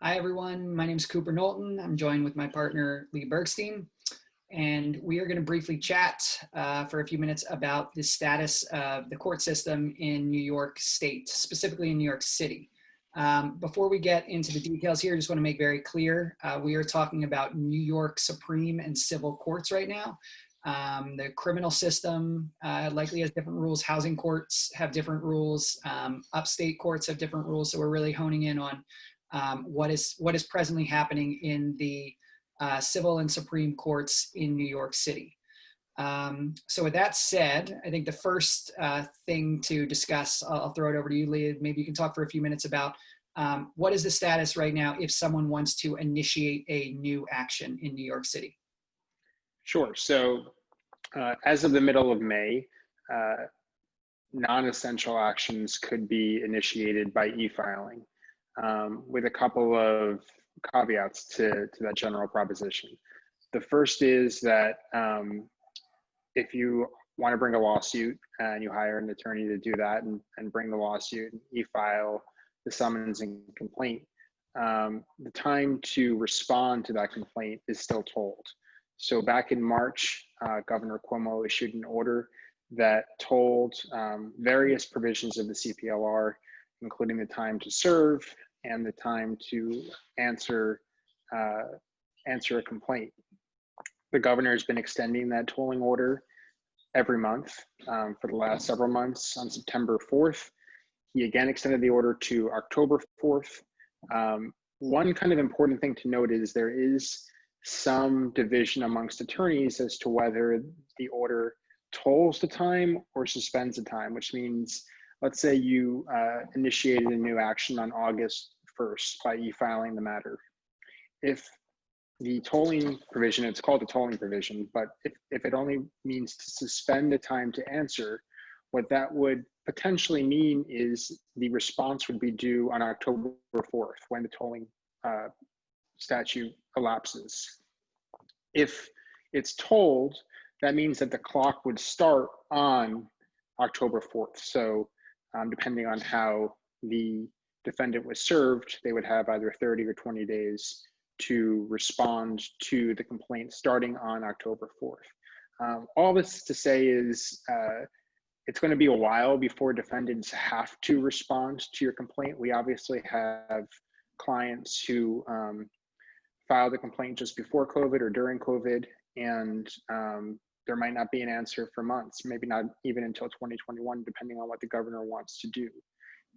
Hi, everyone. My name is Cooper Knowlton. I'm joined with my partner, Lee Bergstein, and we are going to briefly chat for a few minutes about the status of the court system in New York State, specifically in New York City. Before we get into the details here, I just want to make very clear, we are talking about New York Supreme and civil courts right now. The criminal system likely has different rules. Housing courts have different rules. Upstate courts have different rules. So we're really honing in on what is presently happening in the civil and Supreme Courts in New York City. So with that said, I think the first thing to discuss, I'll throw it over to you, Leah. Maybe you can talk for a few minutes about what is the status right now if someone wants to initiate a new action in New York City? Sure. So as of the middle of May, non-essential actions could be initiated by e-filing, with a couple of caveats to that general proposition. The first is that if you want to bring a lawsuit and you hire an attorney to do that and bring the lawsuit and e-file the summons and complaint, the time to respond to that complaint is still told. So back in March, Governor Cuomo issued an order that told various provisions of the CPLR, including the time to serve and the time to answer a complaint. The governor has been extending that tolling order every month for the last several months. On September 4th, he again extended the order to October 4th. One kind of important thing to note is there is some division amongst attorneys as to whether the order tolls the time or suspends the time, which means, let's say you initiated a new action on August 1st by e-filing the matter. If the tolling provision, it's called the tolling provision, but if it only means to suspend the time to answer, what that would potentially mean is the response would be due on October 4th when the tolling statute elapses. If it's tolled, that means that the clock would start on October 4th. So depending on how the defendant was served, they would have either 30 or 20 days to respond to the complaint starting on October 4th. All this to say is it's going to be a while before defendants have to respond to your complaint. We obviously have clients who filed a complaint just before COVID or during COVID, and there might not be an answer for months, maybe not even until 2021, depending on what the governor wants to do.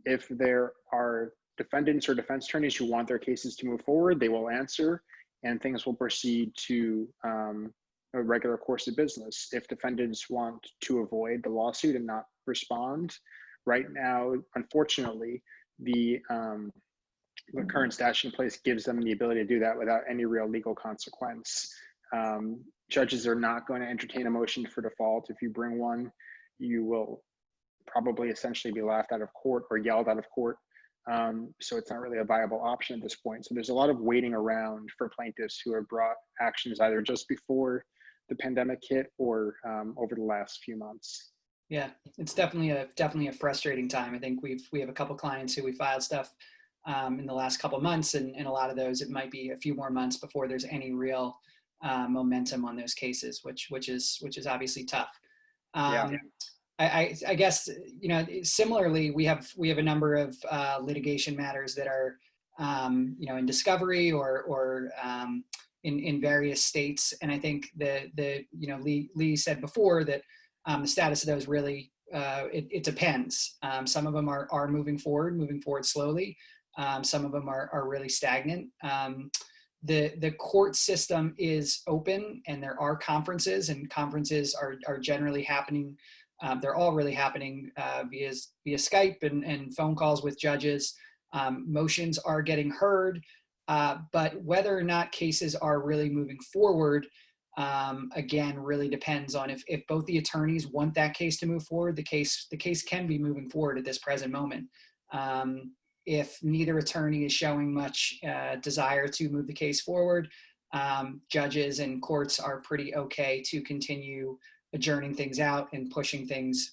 If there are defendants or defense attorneys who want their cases to move forward, they will answer and things will proceed to a regular course of business. If defendants want to avoid the lawsuit and not respond, right now, unfortunately, the current statute in place gives them the ability to do that without any real legal consequence. Judges are not going to entertain a motion for default. If you bring one, you will probably essentially be laughed out of court or yelled out of court. So it's not really a viable option at this point. So there's a lot of waiting around for plaintiffs who have brought actions either just before the pandemic hit or over the last few months. Yeah, it's definitely a frustrating time. I think we have a couple clients who we filed stuff in the last couple of months, and a lot of those, it might be a few more months before there's any real momentum on those cases, which is obviously tough. Yeah. I guess, you know, similarly, we have a number of litigation matters that are, you know, in discovery or in various states. And I think you know, Lee said before that the status of those really, it depends. Some of them are moving forward slowly. Some of them are really stagnant. The court system is open, and there are conferences, and conferences are generally happening. They're all really happening via Skype and phone calls with judges. Motions are getting heard, but whether or not cases are really moving forward, again, really depends on if both the attorneys want that case to move forward. The case can be moving forward at this present moment. If neither attorney is showing much desire to move the case forward, judges and courts are pretty okay to continue adjourning things out and pushing things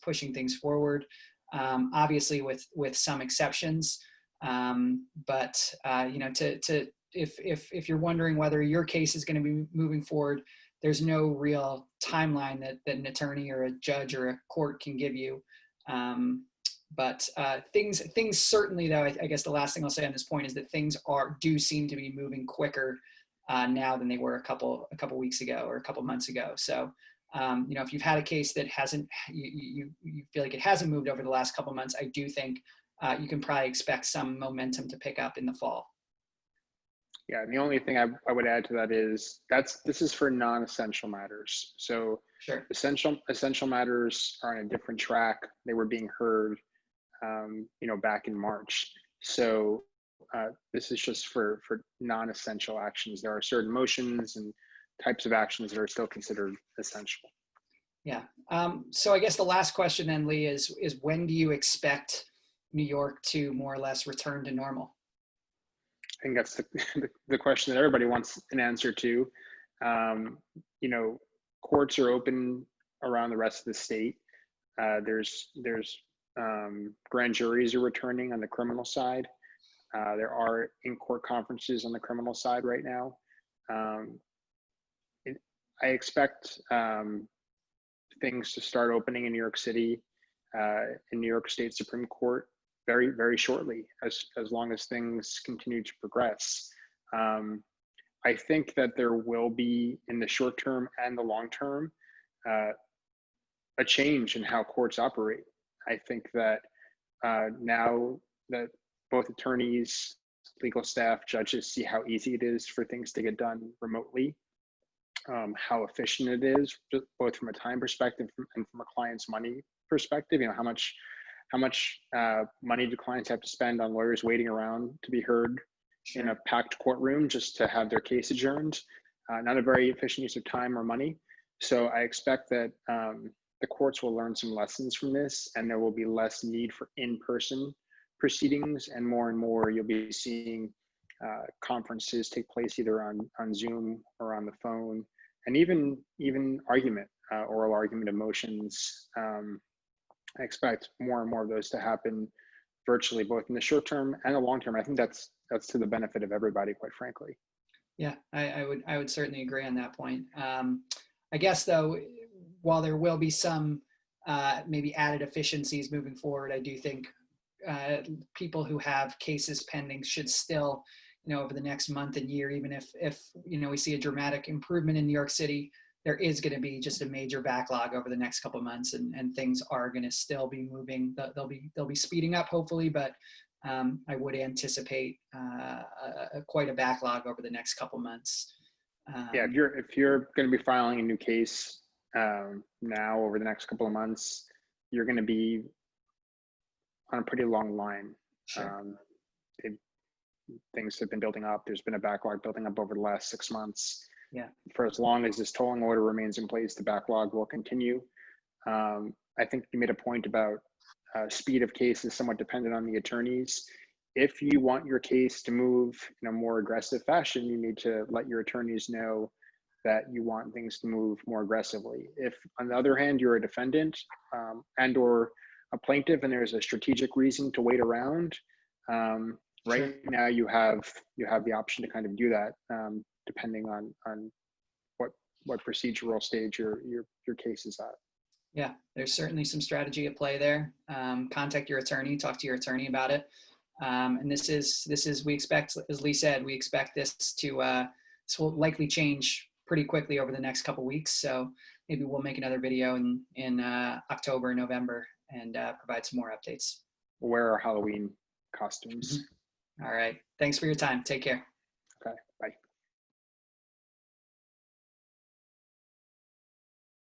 forward. Obviously, with some exceptions. But you know, if you're wondering whether your case is going to be moving forward, there's no real timeline that an attorney or a judge or a court can give you. But things certainly, though, I guess the last thing I'll say on this point is that things do seem to be moving quicker now than they were a couple weeks ago or a couple months ago. So you know, if you've had a case that hasn't, you feel like it hasn't moved over the last couple months, I do think you can probably expect some momentum to pick up in the fall. Yeah, and the only thing I would add to that is this is for non-essential matters. So Sure. essential matters are on a different track. They were being heard, you know, back in March. So this is just for non-essential actions. There are certain motions and types of actions that are still considered essential. Yeah. So I guess the last question then, Lee, is when do you expect New York to more or less return to normal? I think that's the question that everybody wants an answer to. You know, courts are open around the rest of the state. There's grand juries are returning on the criminal side. There are in-court conferences on the criminal side right now. I expect things to start opening in New York City, in New York State Supreme Court very, very shortly, as long as things continue to progress. I think that there will be, in the short term and the long term, a change in how courts operate. I think that now that both attorneys, legal staff, judges see how easy it is for things to get done remotely, how efficient it is, both from a time perspective and from a client's money perspective. You know, how much money do clients have to spend on lawyers waiting around to be heard in a packed courtroom just to have their case adjourned? Not a very efficient use of time or money. So I expect that the courts will learn some lessons from this, and there will be less need for in-person proceedings, and more you'll be seeing conferences take place either on Zoom or on the phone, and even argument, oral argument of motions. I expect more and more of those to happen virtually, both in the short term and the long term. I think that's to the benefit of everybody, quite frankly. Yeah, I would certainly agree on that point. I guess though, while there will be some maybe added efficiencies moving forward, I do think people who have cases pending should still, you know, over the next month and year, even if you know, we see a dramatic improvement in New York City, there is going to be just a major backlog over the next couple of months, and things are going to still be moving. They'll be speeding up hopefully, but I would anticipate quite a backlog over the next couple of months. Yeah, if you're going to be filing a new case now over the next couple of months, you're going to be on a pretty long line. Sure. Things have been building up. There's been a backlog building up over the last 6 months. Yeah. For as long as this tolling order remains in place, the backlog will continue. I think you made a point about speed of case is somewhat dependent on the attorneys. If you want your case to move in a more aggressive fashion, you need to let your attorneys know that you want things to move more aggressively. If, on the other hand, you're a defendant and or a plaintiff and there's a strategic reason to wait around, right now you have the option to kind of do that, depending on what procedural stage your case is at. Yeah, there's certainly some strategy at play there. Contact your attorney, talk to your attorney about it. And this is we expect, as Lee said, we expect this will likely change pretty quickly over the next couple weeks. So maybe we'll make another video in October, November, and provide some more updates. We'll wear our Halloween costumes. All right. Thanks for your time. Take care. Okay. Bye.